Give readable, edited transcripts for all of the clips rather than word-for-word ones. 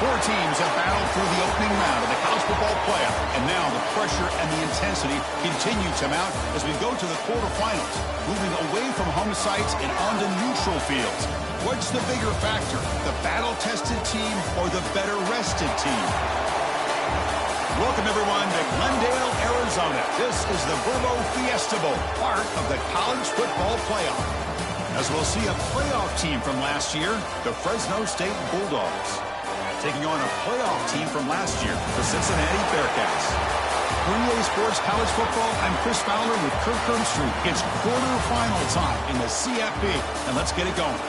Four teams have battled through the opening round of the college football playoff, and now the pressure and the intensity continue to mount as we go to the quarterfinals, moving away from home sites and onto neutral fields. What's the bigger factor, the battle-tested team or the better-rested team? Welcome, everyone, to Glendale, Arizona. This is the Fiesta Bowl, part of the college football playoff. As we'll see a playoff team from last year, the Fresno State Bulldogs, taking on a playoff team from last year, the Cincinnati Bearcats. For EA Sports College Football, I'm Chris Fowler with Kirk Street. It's quarterfinal time in the CFP, and let's get it going.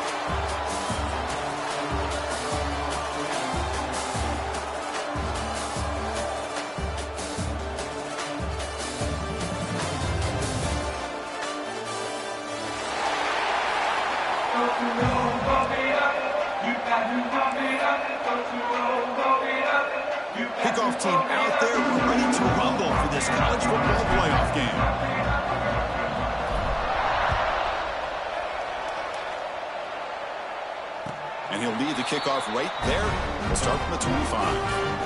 Kickoff team out there, ready to rumble for this college football playoff game. And he'll lead the kickoff right there. We'll start from the 25.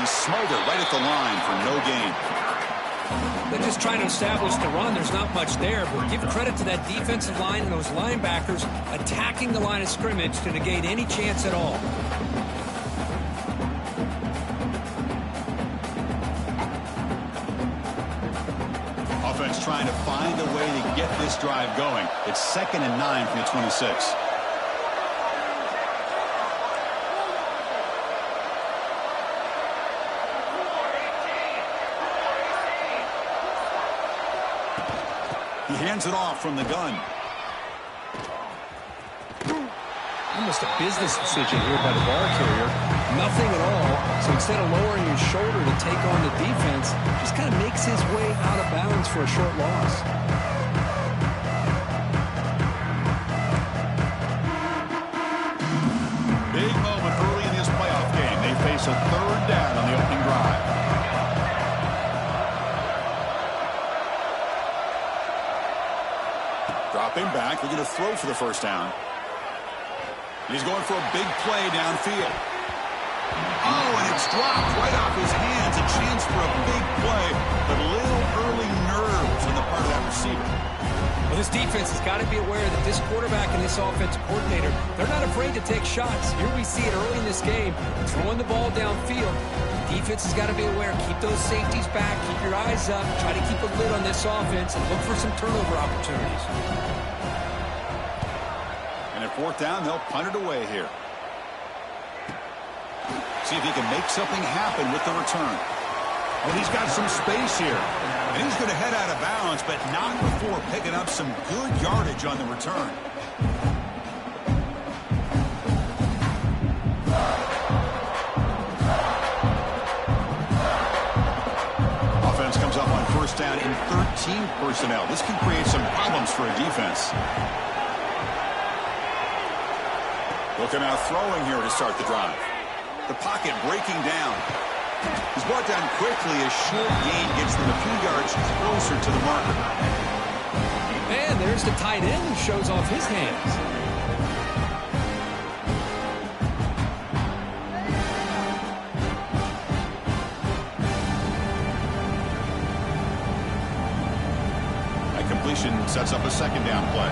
Smolder right at the line for no gain. They're just trying to establish the run. There's not much there, but give credit to that defensive line and those linebackers attacking the line of scrimmage to negate any chance at all. Offense trying to find a way to get this drive going. It's 2nd and 9 from the 26. He hands it off from the gun. Almost a business decision here by the ball carrier. Nothing at all. So instead of lowering his shoulder to take on the defense, just kind of makes his way out of bounds for a short loss. Big moment early in this playoff game. They face a third down on the opening drive. Dropping back, looking to throw for the first down. He's going for a big play downfield. Oh, and it's dropped right off his hands. A chance for a big play, but a little early nerves on the part of that receiver. Well, this defense has got to be aware that this quarterback and this offensive coordinator, they're not afraid to take shots. Here we see it early in this game, throwing the ball downfield. The defense has got to be aware. Keep those safeties back. Keep your eyes up. Try to keep a lid on this offense and look for some turnover opportunities. And at fourth down, they'll punt it away here. See if he can make something happen with the return. Well, he's got some space here. And he's going to head out of bounds, but not before picking up some good yardage on the return. Offense comes up on first down in 13 personnel. This can create some problems for a defense. Looking out throwing here to start the drive. The pocket breaking down. He's brought down quickly. A short gain gets them a few yards closer to the marker. And there's the tight end who shows off his hands. That completion sets up a second down play.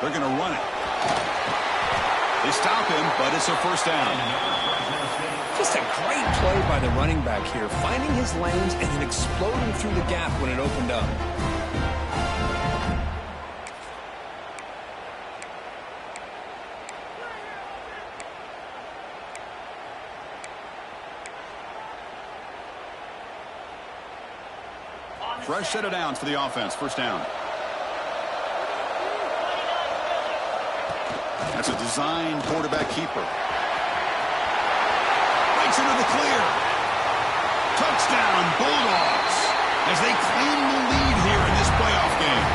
They're going to run it. They stop him, but it's a first down. Just a great play by the running back here, finding his lanes and then exploding through the gap when it opened up. Fresh set of downs for the offense. First down. That's a design quarterback keeper. Breaks into the clear. Touchdown, Bulldogs, as they claim the lead here in this playoff game.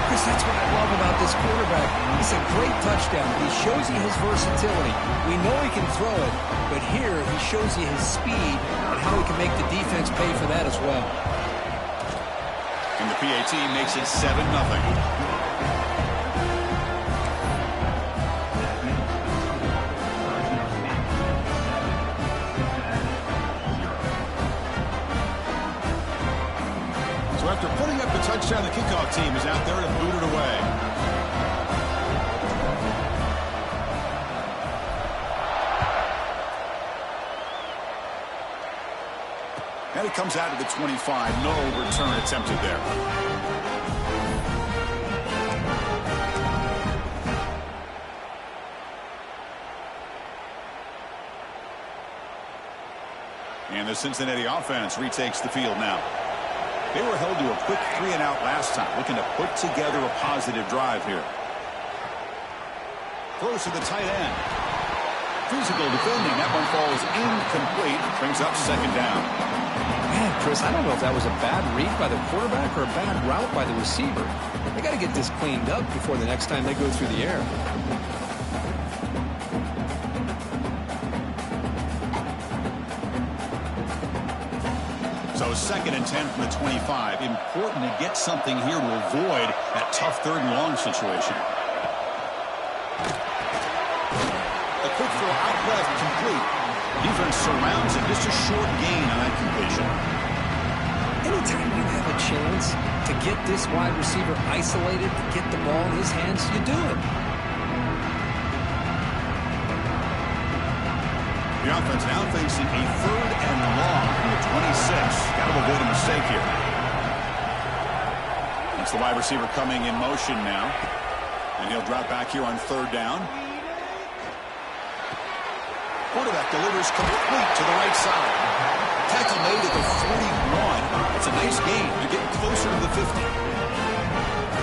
Chris, that's what I love about this quarterback. It's a great touchdown. He shows you his versatility. We know he can throw it, but here he shows you his speed and how he can make the defense pay for that as well. And the PAT makes it 7-0. After putting up the touchdown, the kickoff team is out there to boot it away. And it comes out of the 25. No return attempted there. And the Cincinnati offense retakes the field now. They were held to a quick 3-and-out last time, looking to put together a positive drive here. Throws to the tight end. Physical defending. That one falls incomplete. Brings up second down. Man, Chris, I don't know if that was a bad read by the quarterback or a bad route by the receiver. They got to get this cleaned up before the next time they go through the air. So 2nd and 10 from the 25. Important to get something here to avoid that tough third and long situation. A quick throw out left, complete. Defense surrounds it. Just a short gain on that completion. Anytime you have a chance to get this wide receiver isolated, to get the ball in his hands, you do it. The offense now facing a 3rd and long from the 26. Got to avoid a mistake here. That's the wide receiver coming in motion now. And he'll drop back here on 3rd down. Quarterback delivers complete to the right side. Tackle made at the 41. It's a nice gain. They're getting closer to the 50.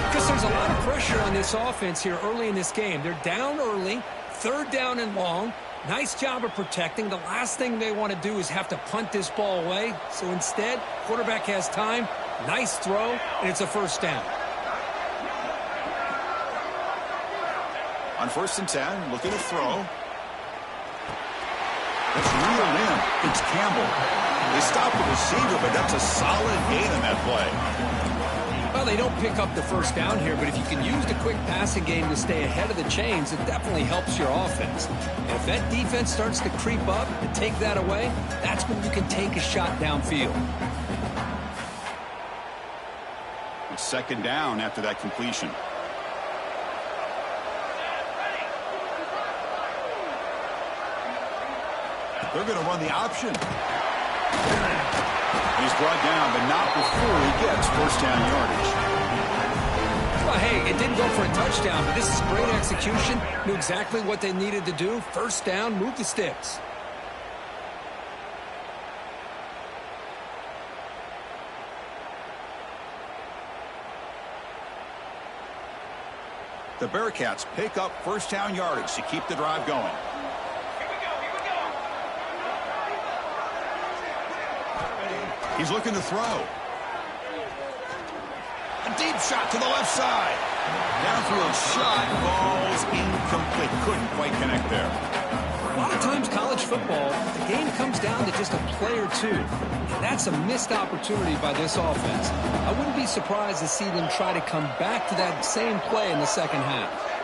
Because there's a lot of pressure on this offense here early in this game. They're down early, 3rd down and long. Nice job of protecting. The last thing they want to do is have to punt this ball away. So instead, quarterback has time. Nice throw, and it's a 1st down. On 1st and 10, looking to throw. It's reeled in. It's Campbell. They stop the receiver, but that's a solid gain on that play. Well, they don't pick up the 1st down here, but if you can use the quick passing game to stay ahead of the chains, it definitely helps your offense. And if that defense starts to creep up and take that away, that's when you can take a shot downfield. It's 2nd down after that completion. They're going to run the option. He's brought down, but not before he gets 1st down yardage. Well, hey, it didn't go for a touchdown, but this is great execution. Knew exactly what they needed to do. 1st down, move the sticks. The Bearcats pick up 1st down yardage to keep the drive going. He's looking to throw. A deep shot to the left side. Downfield shot falls incomplete. Couldn't quite connect there. A lot of times college football, the game comes down to just a play or two. And that's a missed opportunity by this offense. I wouldn't be surprised to see them try to come back to that same play in the 2nd half.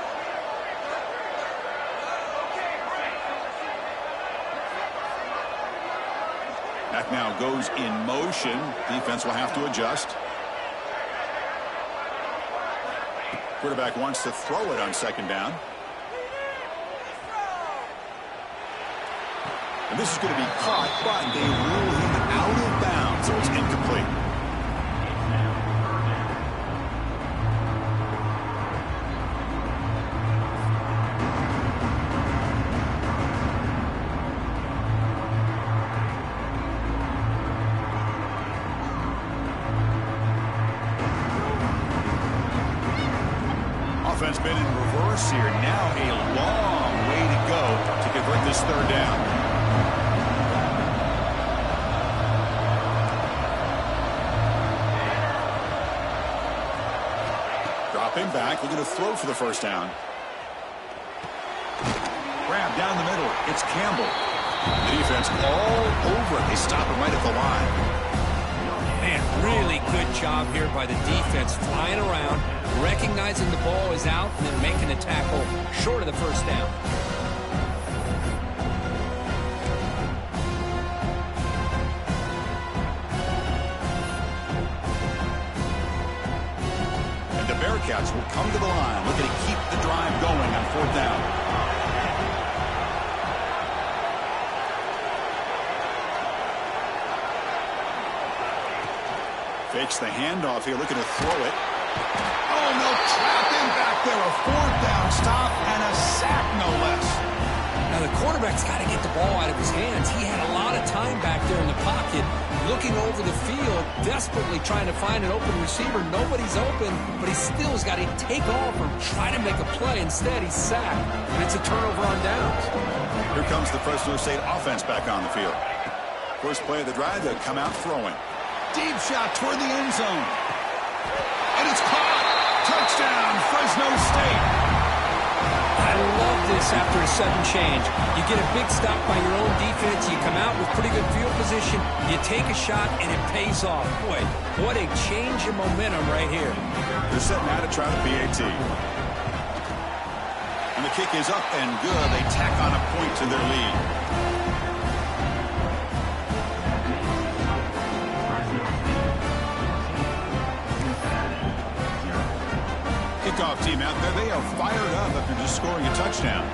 That now goes in motion. Defense will have to adjust. Quarterback wants to throw it on 2nd down. And this is going to be caught, but they rule him out of bounds, so it's incomplete. Offense been in reverse here. Now a long way to go to convert this 3rd down. Dropping back, looking to throw for the 1st down. Grab down the middle. It's Campbell. The defense all over it. They stop him right at the line. Man, really good job here by the defense, flying around, recognizing the ball is out, and then making a tackle short of the 1st down. And the Bearcats will come to the line, looking to keep the drive going on 4th down. Fakes the handoff here, looking to throw it. Oh, no, trapped in back there. A 4th down stop and a sack, no less. Now, the quarterback's got to get the ball out of his hands. He had a lot of time back there in the pocket, looking over the field, desperately trying to find an open receiver. Nobody's open, but he still has got to take off or try to make a play. Instead, he's sacked, and it's a turnover on downs. Here comes the Fresno State offense back on the field. First play of the drive, they come out throwing. Deep shot toward the end zone. And it's caught. Touchdown, Fresno State. I love this after a sudden change. You get a big stop by your own defense. You come out with pretty good field position. You take a shot, and it pays off. Boy, what a change in momentum right here. They're setting out to try the PAT. And the kick is up and good. They tack on a point to their lead. Kickoff team out there. They are fired up after just scoring a touchdown.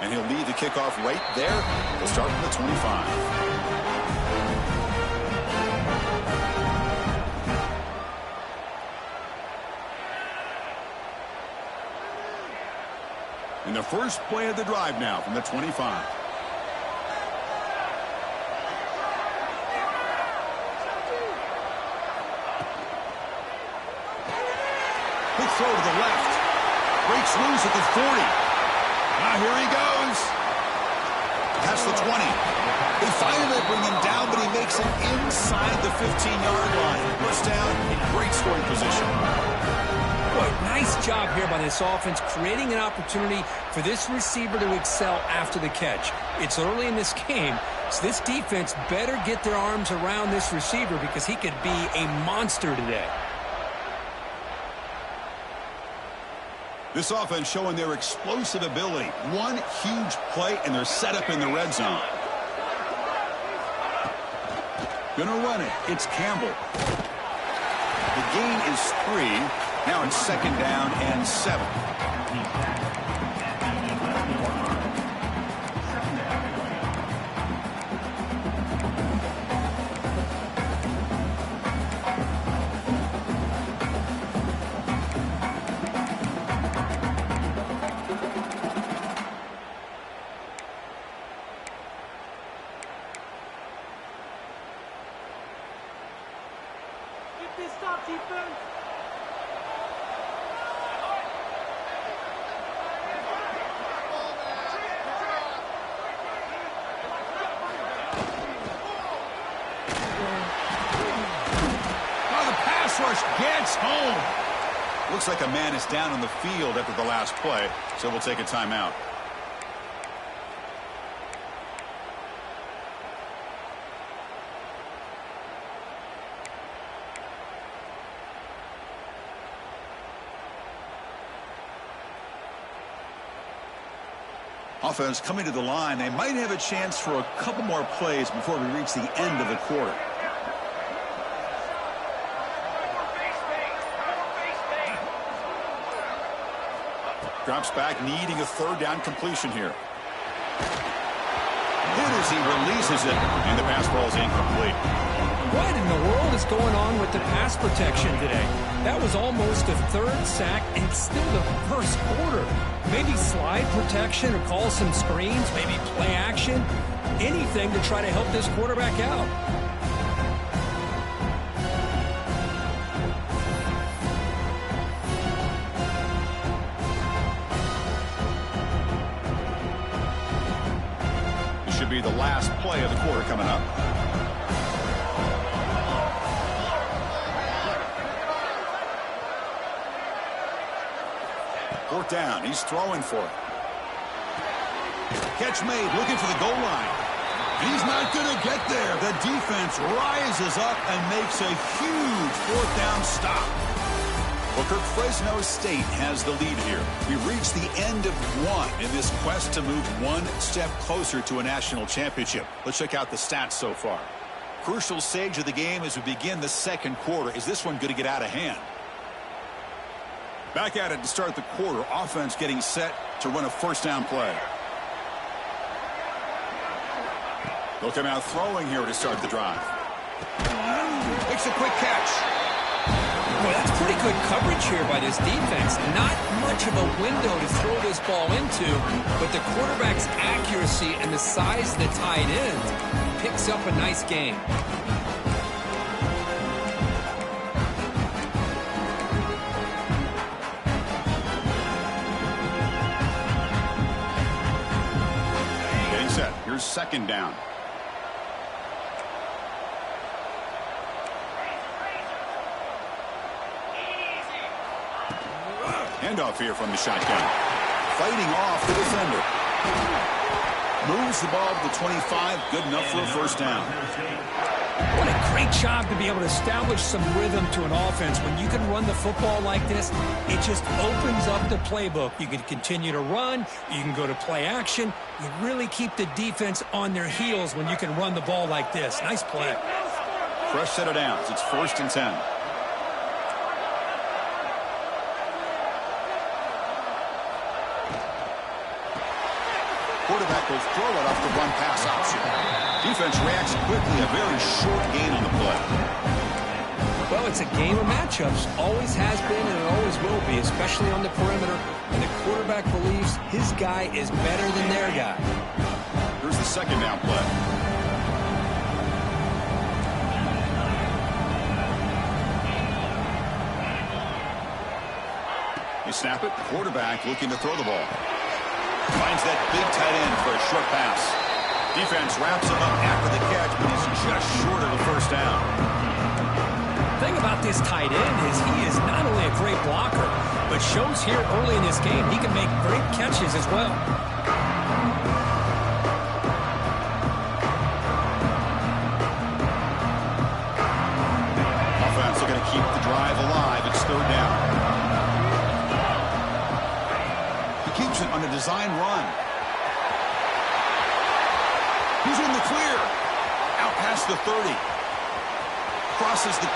And he'll lead the kickoff right there. They'll start from the 25. the first play of the drive now from the 25. Quick throw to the left. Breaks loose at the 40. Now here he goes. That's the 20. They finally bring him down, but he makes it inside the 15-yard line. First down in great scoring position. Boy, nice job here by this offense, creating an opportunity for this receiver to excel after the catch. It's early in this game, so this defense better get their arms around this receiver because he could be a monster today. This offense showing their explosive ability. One huge play, and they're set up in the red zone. Gonna run it. It's Campbell. The gain is 3. Now it's second down and 7. Stop defense. Rush gets home. Looks like a man is down on the field after the last play, so we'll take a timeout. Offense coming to the line. They might have a chance for a couple more plays before we reach the end of the quarter. Drops back, needing a third down completion here. Hit as he releases it, and the pass ball is incomplete. What in the world is going on with the pass protection today? That was almost a third sack, and it's still the first quarter. Maybe slide protection or call some screens, maybe play action, anything to try to help this quarterback out. Be the last play of the quarter coming up. Fourth down. He's throwing for it. Catch made. Looking for the goal line. He's not going to get there. The defense rises up and makes a huge fourth down stop. Booker, Fresno State has the lead here. We reached the end of one in this quest to move one step closer to a national championship. Let's check out the stats so far. Crucial stage of the game as we begin the second quarter. Is this one going to get out of hand? Back at it to start the quarter. Offense getting set to run a first down play. They'll come out throwing here to start the drive. Makes a quick catch. Well, that's pretty good coverage here by this defense. Not much of a window to throw this ball into, but the quarterback's accuracy and the size of the tight end picks up a nice game. Getting set. Here's second down. Handoff here from the shotgun. Fighting off the defender. Moves the ball to the 25. Good enough for a first down. What a great job to be able to establish some rhythm to an offense. When you can run the football like this, it just opens up the playbook. You can continue to run. You can go to play action. You really keep the defense on their heels when you can run the ball like this. Nice play. Fresh set of downs. It's 1st and 10. Quarterback will throw it off the run pass option. Defense reacts quickly. A very short gain on the play. Well, it's a game of matchups. Always has been and it always will be, especially on the perimeter. And the quarterback believes his guy is better than their guy. Here's the second down play. They snap it. Quarterback looking to throw the ball. Finds that big tight end for a short pass. Defense wraps him up after the catch, but he's just short of the first down. The thing about this tight end is he is not only a great blocker, but shows here early in this game he can make great catches as well. Offense looking to keep the drive alive. It's third down. He keeps it on a design run. He's in the clear. Out past the 30. Crosses the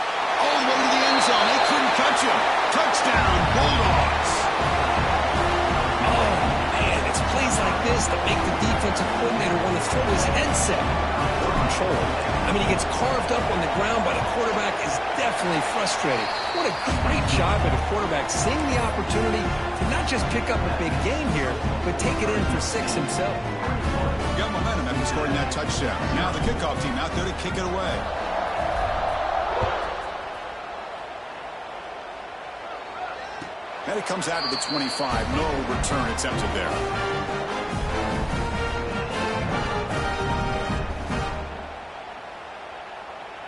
all the way to the end zone. They couldn't catch him. Touchdown, Bulldogs. Oh, man, it's plays like this that make the defensive coordinator want to throw his headset. Poor control. I mean, he gets carved up on the ground by the quarterback, is definitely frustrated. What a great job by the quarterback, seeing the opportunity to not just pick up a big game here, but take it in for 6 himself. Got momentum after scoring that touchdown. Now the kickoff team out there to kick it away. And it comes out of the 25. No return attempted there.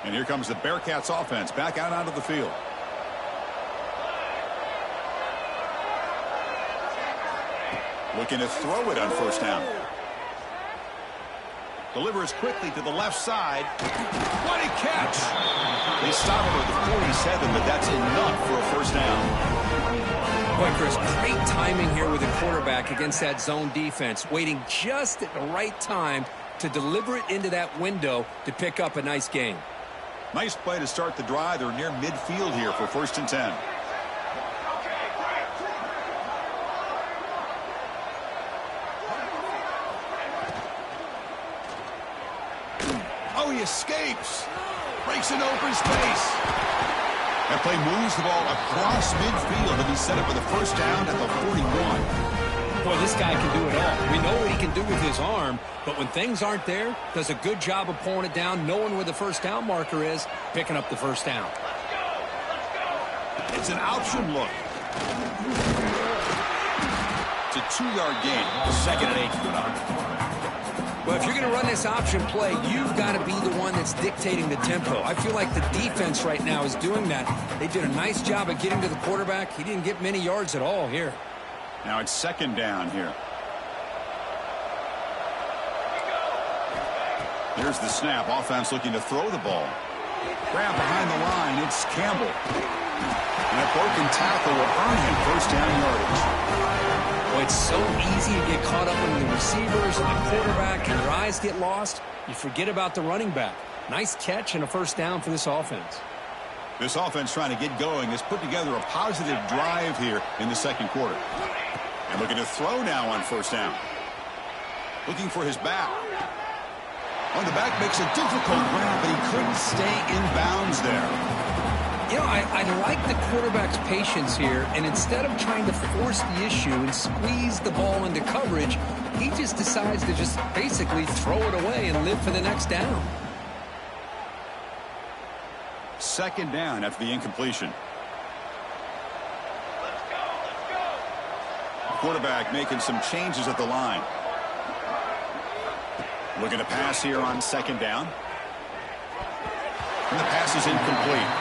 And here comes the Bearcats offense back out onto the field. Looking to throw it on first down. Delivers quickly to the left side. What a catch! They stop him at the 47, but that's enough for a first down. Boy, Chris, great timing here with the quarterback against that zone defense, waiting just at the right time to deliver it into that window to pick up a nice gain. Nice play to start the drive. They're near midfield here for 1st and 10. Oh, he escapes. Breaks into open space. That play moves the ball across midfield, and he's set up with a first down at the 41. Boy, this guy can do it all. We know what he can do with his arm, but when things aren't there, does a good job of pulling it down, knowing where the first down marker is, picking up the first down. It's an option look. It's a 2-yard gain. 2nd and 8 for them. Well, if you're going to run this option play, you've got to be the one that's dictating the tempo. I feel like the defense right now is doing that. They did a nice job of getting to the quarterback. He didn't get many yards at all here. Now it's 2nd down here. Here's the snap. Offense looking to throw the ball. Grab behind the line. It's Campbell. And that broken tackle will earn him first down yardage. Well, it's so easy to get caught up in the receivers and the quarterback, and your eyes get lost. You forget about the running back. Nice catch and a first down for this offense. This offense trying to get going has put together a positive drive here in the 2nd quarter. And looking to throw now on first down. Looking for his back. On the back makes a difficult grab, but he couldn't stay in bounds there. You know, I like the quarterback's patience here, and instead of trying to force the issue and squeeze the ball into coverage, he just decides to just basically throw it away and live for the next down. 2nd down after the incompletion. Quarterback making some changes at the line. Looking to pass here on 2nd down. And the pass is incomplete.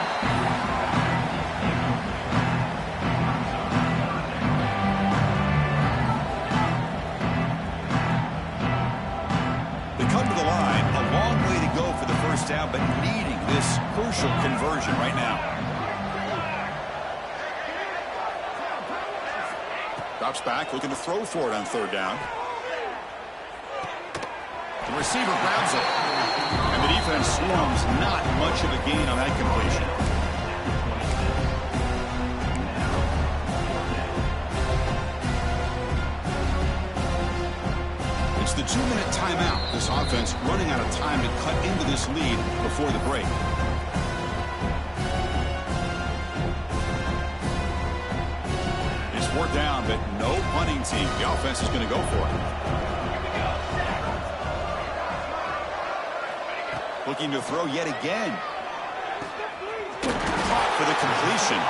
Down, but needing this crucial conversion right now. Drops back, looking to throw for it on 3rd down. The receiver grabs it, and the defense swarms. Not much of a gain on that completion. It's the 2-minute timeout. This offense running out of time to cut into this lead before the break. but no punting team. The offense is going to go for it. Looking to throw yet again. Caught for the completion.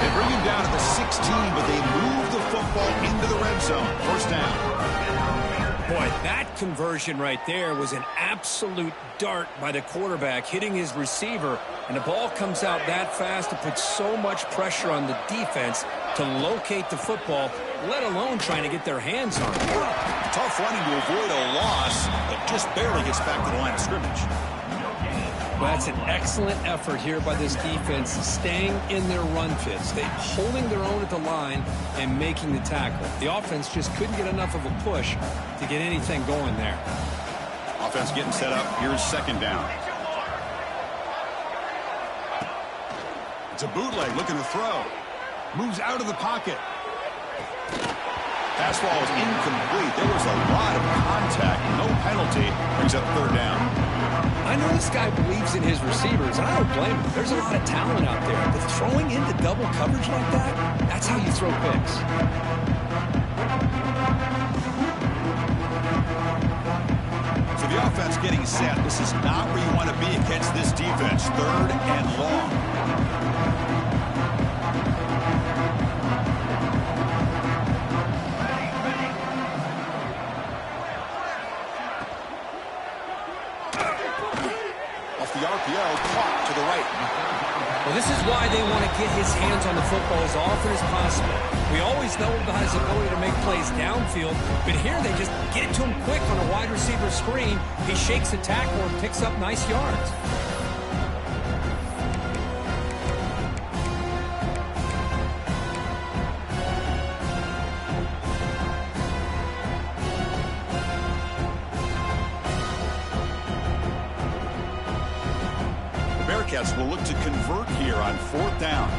They bring him down to the 16, but they move the football into the red zone. First down. Boy, that conversion right there was an absolute dart by the quarterback, hitting his receiver, and the ball comes out that fast. It puts so much pressure on the defense to locate the football, let alone trying to get their hands on it. Tough running to avoid a loss, but just barely gets back to the line of scrimmage. Well, that's an excellent effort here by this defense, staying in their run fits. They're holding their own at the line and making the tackle. The offense just couldn't get enough of a push to get anything going there. Offense getting set up. Here's second down. It's a bootleg looking to throw. Moves out of the pocket. Pass ball is incomplete. There was a lot of contact. No penalty. Brings up third down. I know this guy believes in his receivers, and I don't blame him. There's a lot of talent out there, but throwing into double coverage like that, that's how you throw picks. So the offense getting set. This is not where you want to be against this defense. Third and long. Caught to the right. Well, this is why they want to get his hands on the football as often as possible. We always know about his ability to make plays downfield, but here they just get it to him quick on a wide receiver screen. He shakes the tackle and picks up nice yards. Bearcats will look to convert here on fourth down.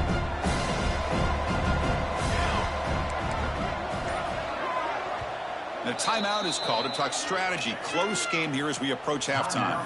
And a timeout is called to talk strategy. Close game here as we approach halftime.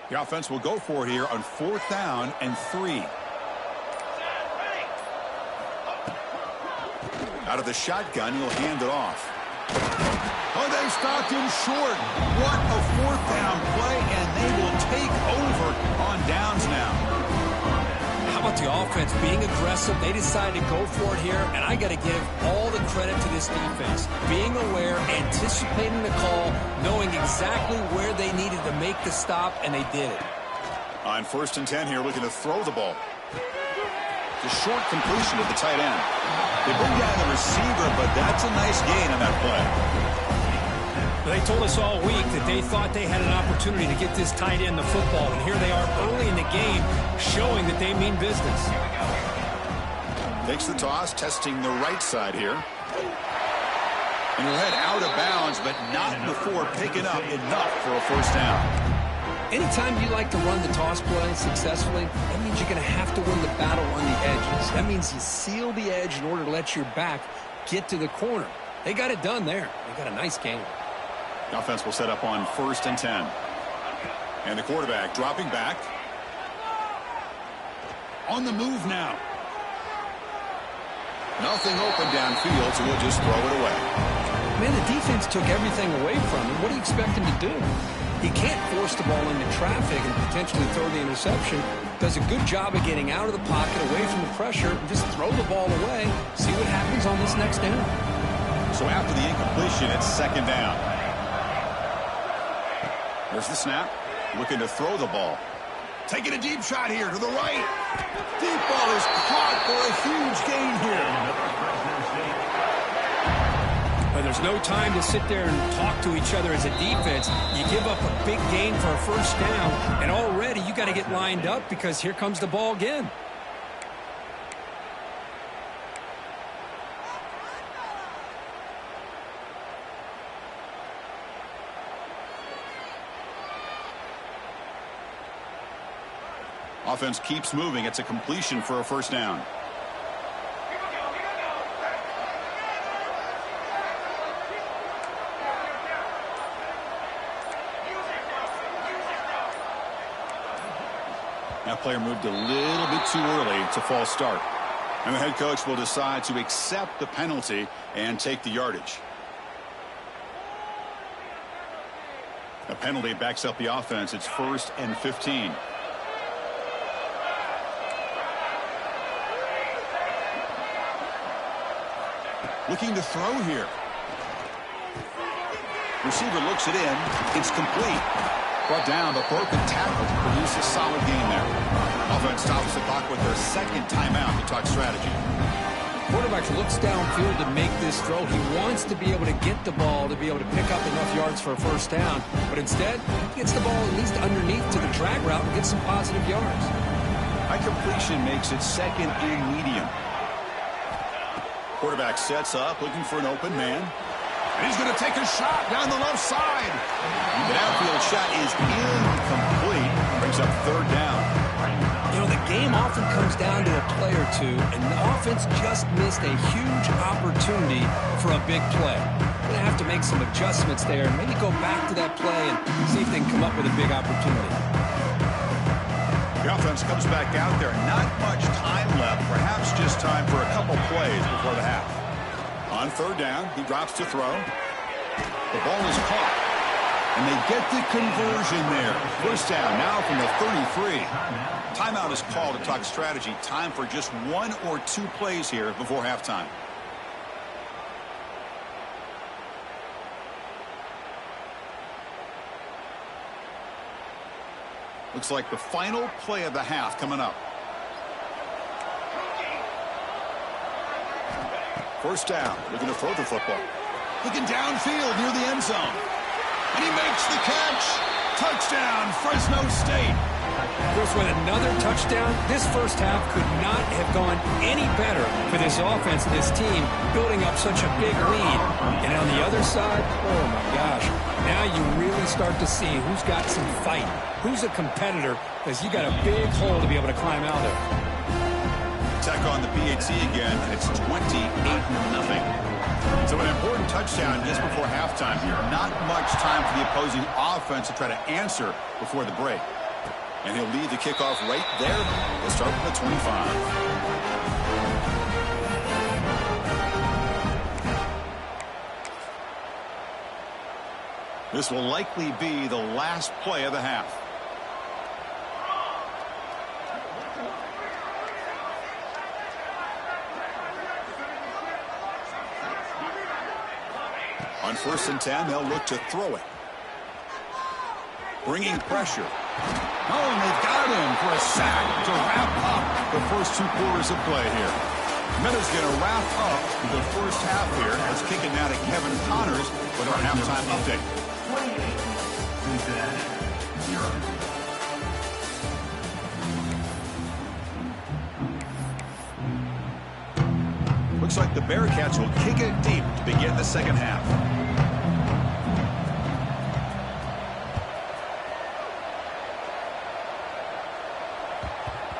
The offense will go for it here on fourth down and 3. Out of the shotgun, he'll hand it off. Oh, they stopped him short. What a fourth down play, and they will take over on downs now. How about the offense being aggressive? They decided to go for it here, and I got to give all the credit to this defense. Being aware, anticipating the call, knowing exactly where they needed to make the stop, and they did it. On first and 10 here, looking to throw the ball. The short completion of the tight end. They bring down the receiver, but that's a nice gain on that play. They told us all week that they thought they had an opportunity to get this tight end the football, and here they are early in the game showing that they mean business. Takes the toss, testing the right side here. And he'll head out of bounds, but not before picking up enough for a first down. Anytime you like to run the toss play successfully, that means you're going to have to win the battle on the edges. That means you seal the edge in order to let your back get to the corner. They got it done there. They got a nice game. The offense will set up on first and 10. And the quarterback dropping back. On the move now. Nothing open downfield, so we'll just throw it away. Man, the defense took everything away from him. What do you expect him to do? He can't force the ball into traffic and potentially throw the interception. Does a good job of getting out of the pocket, away from the pressure, and just throw the ball away. See what happens on this next down. So after the incompletion, it's second down. There's the snap. Looking to throw the ball. Taking a deep shot here to the right. Deep ball is caught for a huge gain here. But there's no time to sit there and talk to each other as a defense. You give up a big gain for a first down, and already you got to get lined up because here comes the ball again. Offense keeps moving. It's a completion for a first down. That player moved a little bit too early. It's a false start. And the head coach will decide to accept the penalty and take the yardage. A penalty backs up the offense. It's 1st and 15. Looking to throw here. Receiver looks it in. It's complete. Brought down, but broken tackle to produce a solid gain there. Offense stops the clock with their second timeout to talk strategy. Quarterback looks downfield to make this throw. He wants to be able to get the ball to be able to pick up enough yards for a first down. But instead, he gets the ball at least underneath to the drag route and gets some positive yards. High completion makes it 2nd and medium. Quarterback sets up, looking for an open man. And he's going to take a shot down the left side. The downfield shot is incomplete. Brings up 3rd down. You know, the game often comes down to a play or two, and the offense just missed a huge opportunity for a big play. They're going to have to make some adjustments there and maybe go back to that play and see if they can come up with a big opportunity. The offense comes back out there. Not much time left. Perhaps just time for a couple plays before the half. On 3rd down, he drops to throw. The ball is caught. And they get the conversion there. First down now from the 33. Timeout is called to talk strategy. Time for just 1 or 2 plays here before halftime. Looks like the final play of the half coming up. First down. Looking to throw the football. Looking downfield near the end zone. And he makes the catch. Touchdown, Fresno State. Of course, with another touchdown, this first half could not have gone any better for this offense, this team, building up such a big lead. And on the other side, oh my gosh, now you really start to see who's got some fight, who's a competitor, because you got a big hole to be able to climb out of. Attack on the PAT again, and it's 28-0. So an important touchdown just before halftime here. Not much time for the opposing offense to try to answer before the break. And he'll lead the kickoff right there. They'll start from the 25. This will likely be the last play of the half. On 1st and 10, they'll look to throw it. Bringing pressure. Oh, and they've got him for a sack to wrap up the first 2 quarters of play here. Meta's going to wrap up the first half here as kicking out at Kevin Connors with our halftime update. Looks like the Bearcats will kick it deep to begin the second half.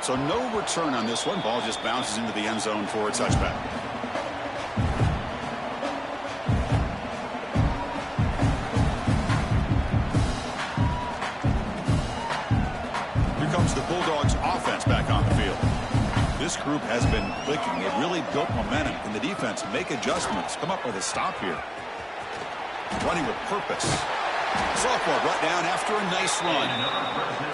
So no return on this one. Ball just bounces into the end zone for a touchback. Here comes the Bulldogs offense back on the field. This group has been clicking. They've really built momentum in the defense. Make adjustments. Come up with a stop here. Running with purpose. Sophomore brought down after a nice run.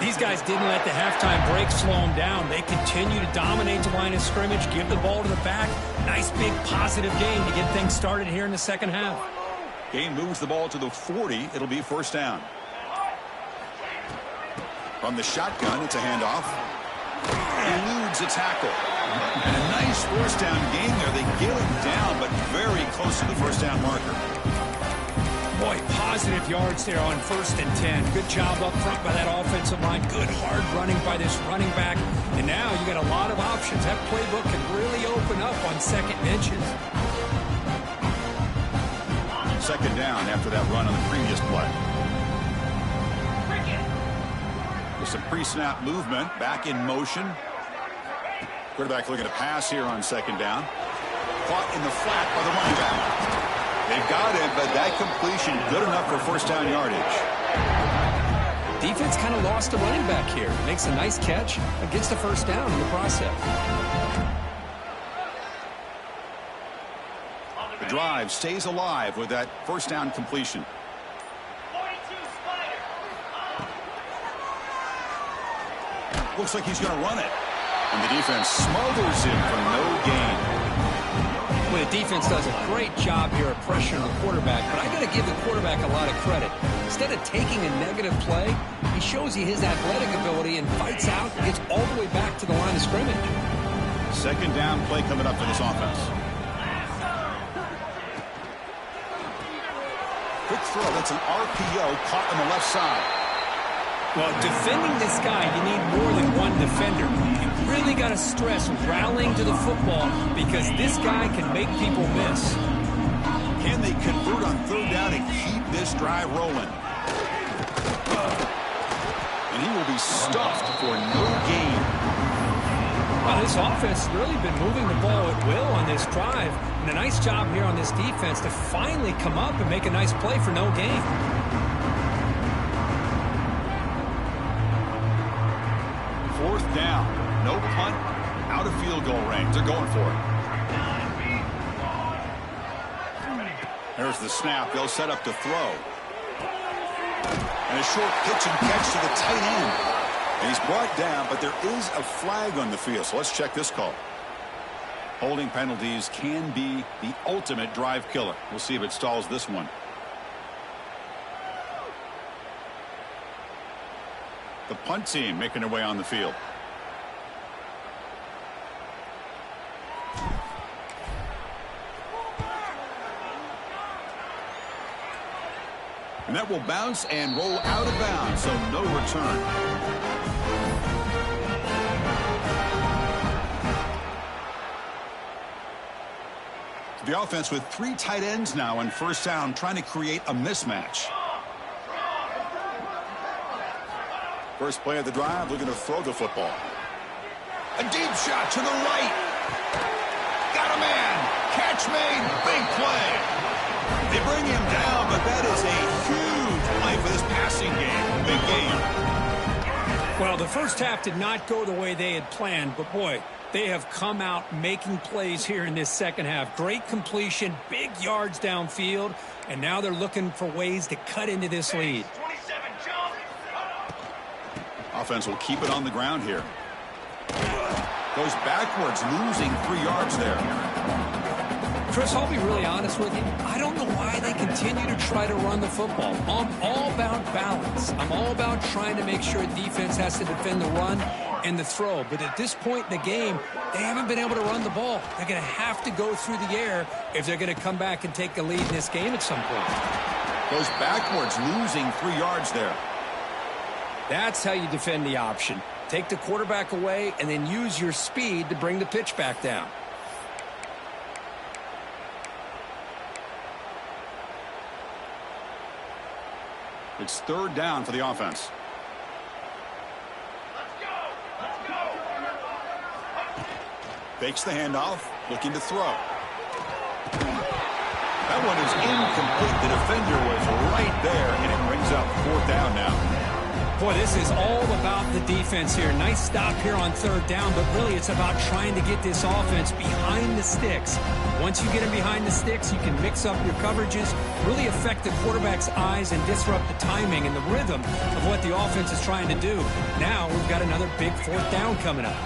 These guys didn't let the halftime break slow them down. They continue to dominate the line of scrimmage, give the ball to the back. Nice big positive gain to get things started here in the second half. Gain moves the ball to the 40. It'll be first down. From the shotgun, it's a handoff. Eludes a tackle. And a nice first down gain there. They get him down, but very close to the first down marker. Boy, positive yards there on 1st and 10. Good job up front by that offensive line. Good hard running by this running back. And now you got a lot of options. That playbook can really open up on 2nd and inches. Second down after that run on the previous play. With some pre-snap movement, back in motion. Quarterback looking to pass here on second down. Caught in the flat by the running back. They've got it, but that completion good enough for first down yardage. Defense kind of lost a running back here. Makes a nice catch, but gets the first down in the process. The drive stays alive with that first down completion. Looks like he's going to run it. And the defense smothers him for no gain. Well, the defense does a great job here of pressuring the quarterback, but I got to give the quarterback a lot of credit. Instead of taking a negative play, he shows you his athletic ability and fights out and gets all the way back to the line of scrimmage. Second down play coming up for this offense. Quick throw. That's an RPO caught on the left side. Well, defending this guy, you need more than one defender. You really got to stress rallying to the football because this guy can make people miss. Can they convert on third down and keep this drive rolling? And he will be stuffed for no gain. Well, this offense has really been moving the ball at will on this drive. And a nice job here on this defense to finally come up and make a nice play for no gain. Fourth down, no punt, out of field goal range. They're going for it. There's the snap. They'll set up to throw. And a short pitch and catch to the tight end. And he's brought down, but there is a flag on the field. So let's check this call. Holding penalties can be the ultimate drive killer. We'll see if it stalls this one. The punt team making their way on the field. And that will bounce and roll out of bounds, so no return. The offense with 3 tight ends now in first down, trying to create a mismatch. First play of the drive, looking to throw the football. A deep shot to the right. Got a man. Catch made. Big play. They bring him down, but that is a huge play for this passing game. Big game. Well, the first half did not go the way they had planned, but boy, they have come out making plays here in this second half. Great completion, big yards downfield, and now they're looking for ways to cut into this lead. Offense will keep it on the ground here. Goes backwards, losing 3 yards there. Chris, I'll be really honest with you. I don't know why they continue to try to run the football. I'm all about balance. I'm all about trying to make sure defense has to defend the run and the throw. But at this point in the game, they haven't been able to run the ball. They're going to have to go through the air if they're going to come back and take a lead in this game at some point. Goes backwards, losing 3 yards there. That's how you defend the option. Take the quarterback away and then use your speed to bring the pitch back down. It's third down for the offense. Fakes the handoff, looking to throw. That one is incomplete. The defender was right there, and it brings up fourth down now. Boy, this is all about the defense here. Nice stop here on third down, but really it's about trying to get this offense behind the sticks. Once you get them behind the sticks, you can mix up your coverages, really affect the quarterback's eyes and disrupt the timing and the rhythm of what the offense is trying to do. Now we've got another big fourth down coming up.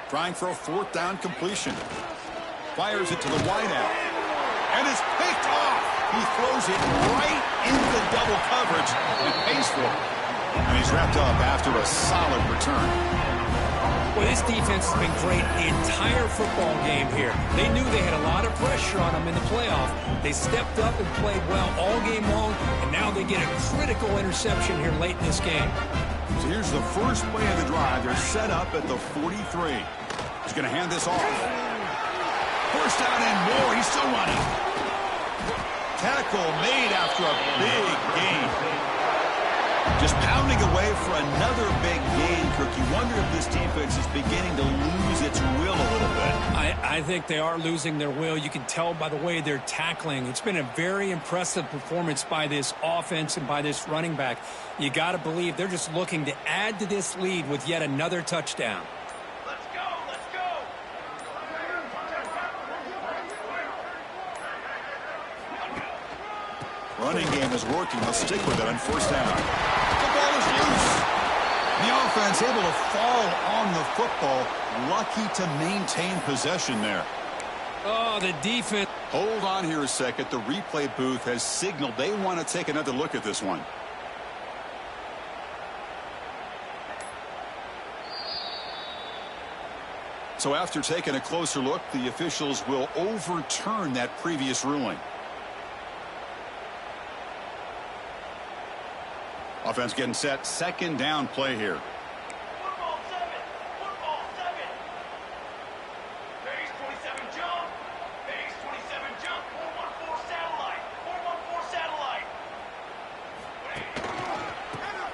Trying for a fourth down completion. Fires it to the wideout. And it's picked off. He throws it right into double coverage and pays for it. And he's wrapped up after a solid return. Well, this defense has been great the entire football game here. They knew they had a lot of pressure on them in the playoff. They stepped up and played well all game long, and now they get a critical interception here late in this game. So here's the first play of the drive. They're set up at the 43. He's going to hand this off. First down and more. He's still running. tackle made after a big gain. Just pounding away for another big gain, Kirk. You wonder if this defense is beginning to lose its will a little bit. I think they are losing their will. You can tell by the way they're tackling. It's been a very impressive performance by this offense and by this running back. You got to believe they're just looking to add to this lead with yet another touchdown. Let's go, let's go. Running game is working. They'll stick with it on first down. The ball is loose. The offense able to fall on the football. Lucky to maintain possession there. Oh, the defense. Hold on here a second. The replay booth has signaled they want to take another look at this one. So after taking a closer look, the officials will overturn that previous ruling. Offense getting set. Second down play here. Football 7. Football 7. Base 27 jump. Base 27 jump. 414 satellite. 414 satellite.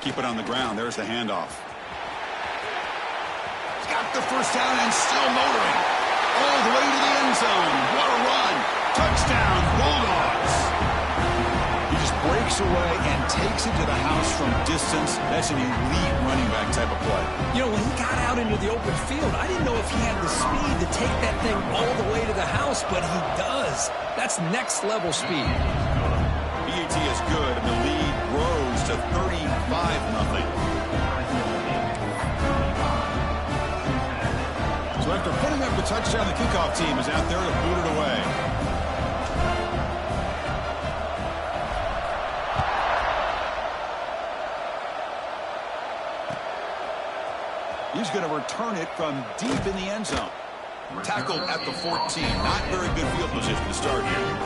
Keep it on the ground. There's the handoff. He's got the first down and still motoring. All the way to the end zone. What a run. Touchdown, Bulldogs. He just breaks away and takes it to the house from distance. That's an elite running back type of play. You know, when he got out into the open field, I didn't know if he had the speed to take that thing all the way to the house, but he does. That's next level speed. BAT is good, and the lead grows to 35-0. So after putting up the touchdown, the kickoff team is out there to boot it away. He's going to return it from deep in the end zone. Tackled at the 14. Not very good field position to start here.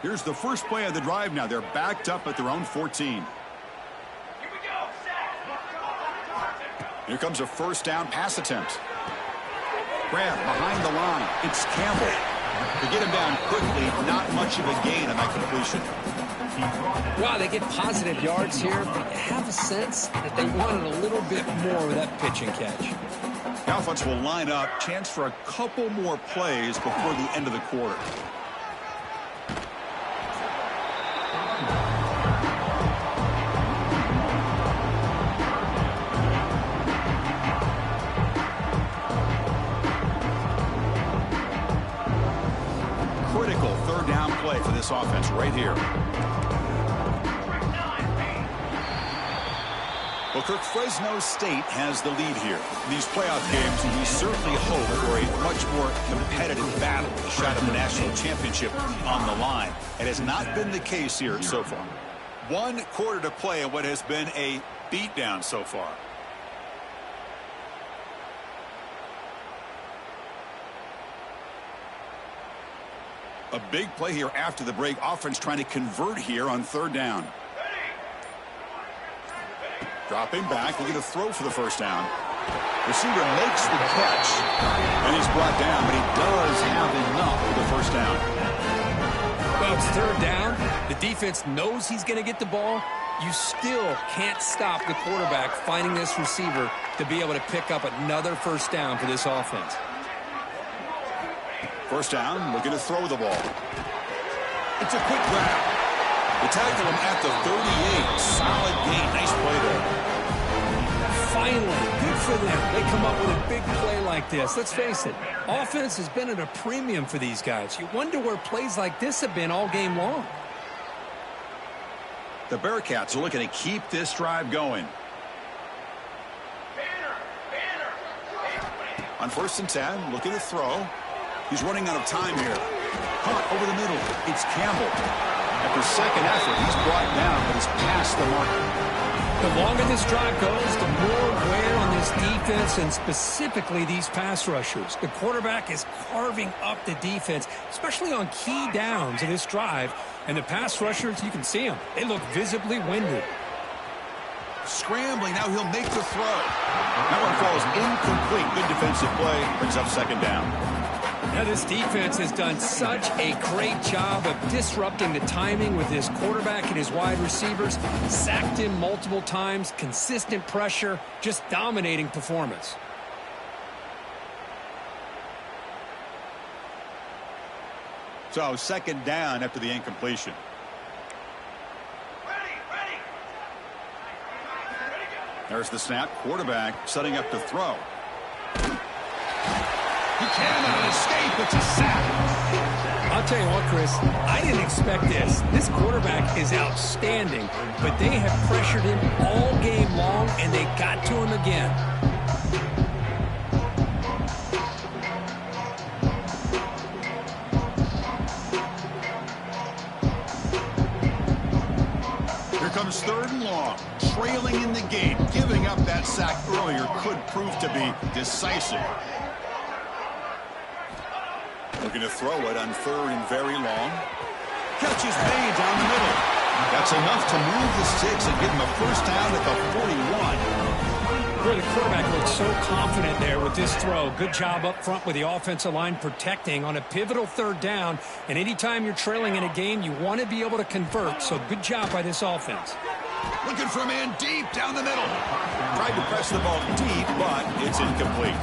Here's the first play of the drive now. They're backed up at their own 14. Here we go. Set. Here comes a first down pass attempt. Grab behind the line. It's Campbell. To get him down quickly, not much of a gain on that completion. Wow, they get positive yards here, but you have a sense that they wanted a little bit more with that pitch and catch. The offense will line up. Chance for a couple more plays before the end of the quarter. Critical third down play for this offense right here. Well, Kirk, Fresno State has the lead here. These playoff games, and we certainly hope for a much more competitive battle, a shot at the national championship on the line. It has not been the case here so far. 1 quarter to play in what has been a beatdown so far. A big play here after the break. Offense trying to convert here on third down. Dropping back, looking to throw for the first down. Receiver makes the catch, and he's brought down, but he does have enough for the first down. Well, it's third down. The defense knows he's going to get the ball. You still can't stop the quarterback finding this receiver to be able to pick up another first down for this offense. First down, looking to throw the ball. It's a quick grab. They tackle him at the 38. Solid gain. Nice play there. Finally, good for them. They come up with a big play like this. Let's face it, offense has been at a premium for these guys. You wonder where plays like this have been all game long. The Bearcats are looking to keep this drive going. On first and 10, looking to throw. He's running out of time here. Caught over the middle. It's Campbell. After second effort, he's brought down, but he's past the marker. The longer this drive goes, the more wear on this defense and specifically these pass rushers. The quarterback is carving up the defense, especially on key downs of this drive. And the pass rushers, you can see them. They look visibly winded. Scrambling, now he'll make the throw. That one falls incomplete. Good defensive play, brings up second down. Now this defense has done such a great job of disrupting the timing with his quarterback and his wide receivers. Sacked him multiple times, consistent pressure, just dominating performance. So second down after the incompletion. There's the snap. Quarterback setting up to throw. He cannot escape. It's a sack. I'll tell you what, Chris, I didn't expect this. This quarterback is outstanding, but they have pressured him all game long, and they got to him again. Comes third and long, trailing in the game. Giving up that sack earlier could prove to be decisive. Looking to throw it on third and very long. Catches made down the middle. That's enough to move the sticks and give him a first down at the 41. Where the quarterback looked so confident there with this throw. Good job up front with the offensive line protecting on a pivotal third down. And anytime you're trailing in a game, you want to be able to convert. So good job by this offense. Looking for a man deep down the middle. Tried to press the ball deep, but it's incomplete.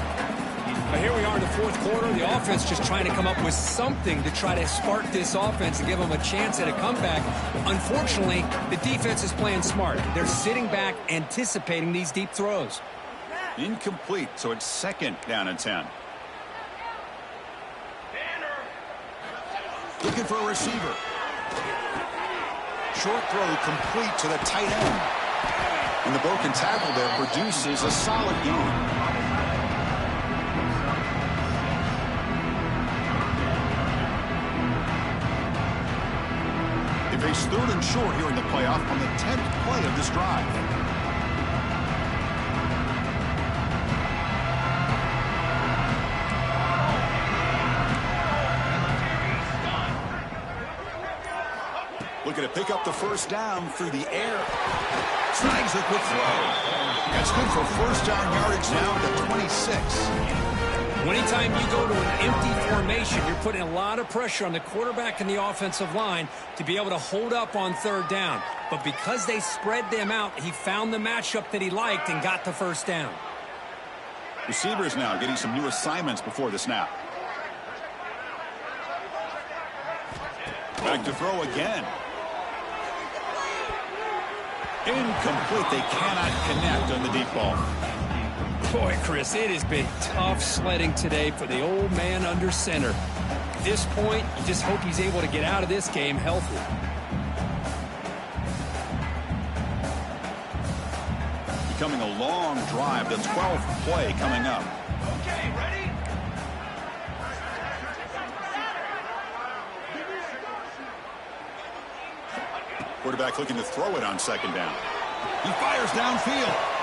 But here we are in the fourth quarter. The offense just trying to come up with something to try to spark this offense and give them a chance at a comeback. Unfortunately, the defense is playing smart. They're sitting back, anticipating these deep throws. Incomplete, so it's second down and 10. Looking for a receiver. Short throw complete to the tight end. And the broken tackle there produces a solid gain. They face third and short here in the playoff on the 10th play of this drive. Looking to pick up the first down through the air. Snags a quick throw. That's good for first down yardage now at the 26. Anytime you go to an empty formation, you're putting a lot of pressure on the quarterback and the offensive line to be able to hold up on third down. But because they spread them out, he found the matchup that he liked and got the first down. Receivers now getting some new assignments before the snap. Back to throw again. Incomplete. They cannot connect on the deep ball. Boy, Chris, it has been tough sledding today for the old man under center. At this point, you just hope he's able to get out of this game healthy. Becoming a long drive. The 12th play coming up. Okay, ready? Quarterback looking to throw it on second down. He fires downfield.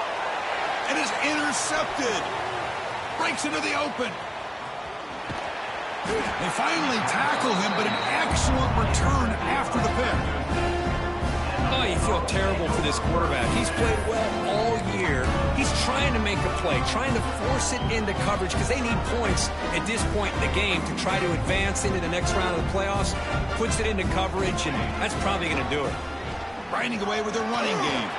And is intercepted. Breaks into the open. They finally tackle him, but an excellent return after the pick. Oh, you feel terrible for this quarterback. He's played well all year. He's trying to make a play, trying to force it into coverage because they need points at this point in the game to try to advance into the next round of the playoffs. Puts it into coverage, and that's probably going to do it. Grinding away with a running game.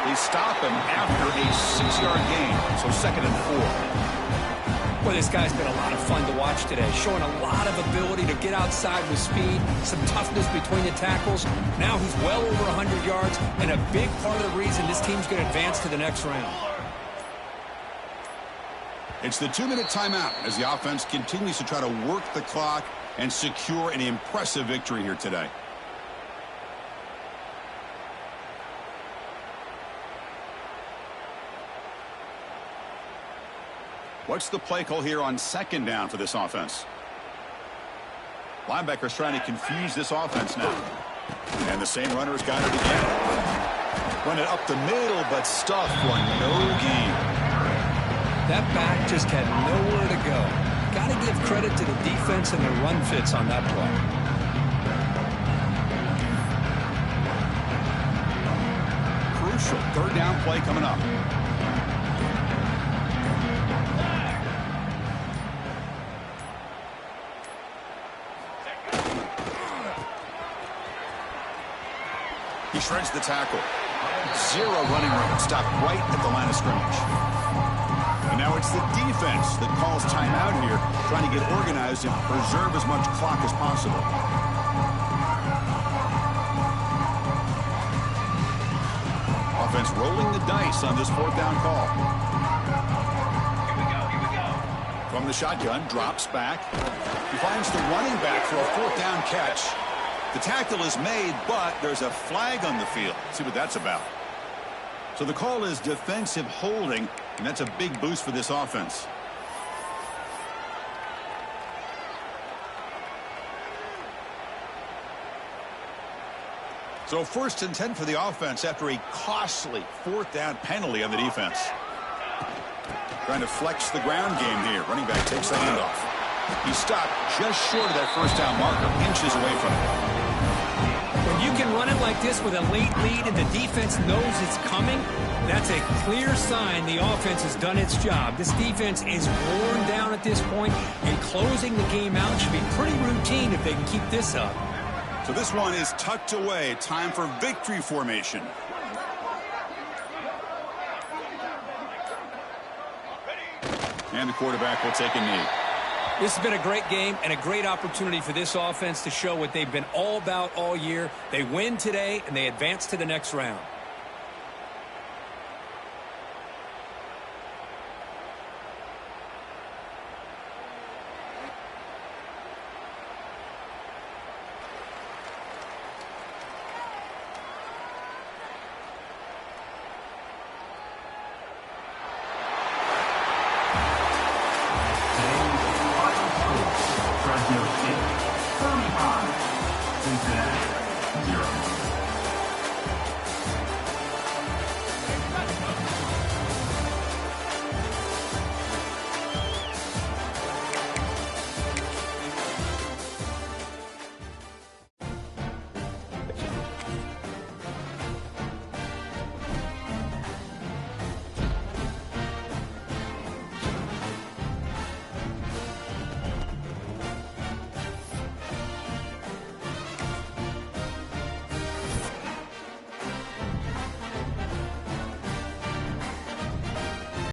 They stop him after a 6-yard gain, so second and 4. Well, this guy's been a lot of fun to watch today, showing a lot of ability to get outside with speed, some toughness between the tackles. Now he's well over 100 yards, and a big part of the reason this team's going to advance to the next round. It's the 2-minute timeout as the offense continues to try to work the clock and secure an impressive victory here today. What's the play call here on second down for this offense? Linebackers trying to confuse this offense now. And the same runner's got it again. Run it up the middle, but stuffed for no gain. That back just had nowhere to go. Got to give credit to the defense and the run fits on that play. crucial third down play coming up. He shreds the tackle. Zero running room. Stopped right at the line of scrimmage. And now it's the defense that calls timeout here, trying to get organized and preserve as much clock as possible. Offense rolling the dice on this fourth down call. Here we go. From the shotgun, drops back. He finds the running back for a fourth down catch. The tackle is made, but there's a flag on the field. Let's see what that's about. So the call is defensive holding, and that's a big boost for this offense. So 1st and 10 for the offense after a costly fourth down penalty on the defense. Trying to flex the ground game here. Running back takes the handoff. He stopped just short of that first down marker, inches away from it. When you can run it like this with a late lead and the defense knows it's coming, that's a clear sign the offense has done its job. This defense is worn down at this point, and closing the game out should be pretty routine if they can keep this up. So this one is tucked away. Time for victory formation. And the quarterback will take a knee. This has been a great game and a great opportunity for this offense to show what they've been all about all year. They win today, and they advance to the next round.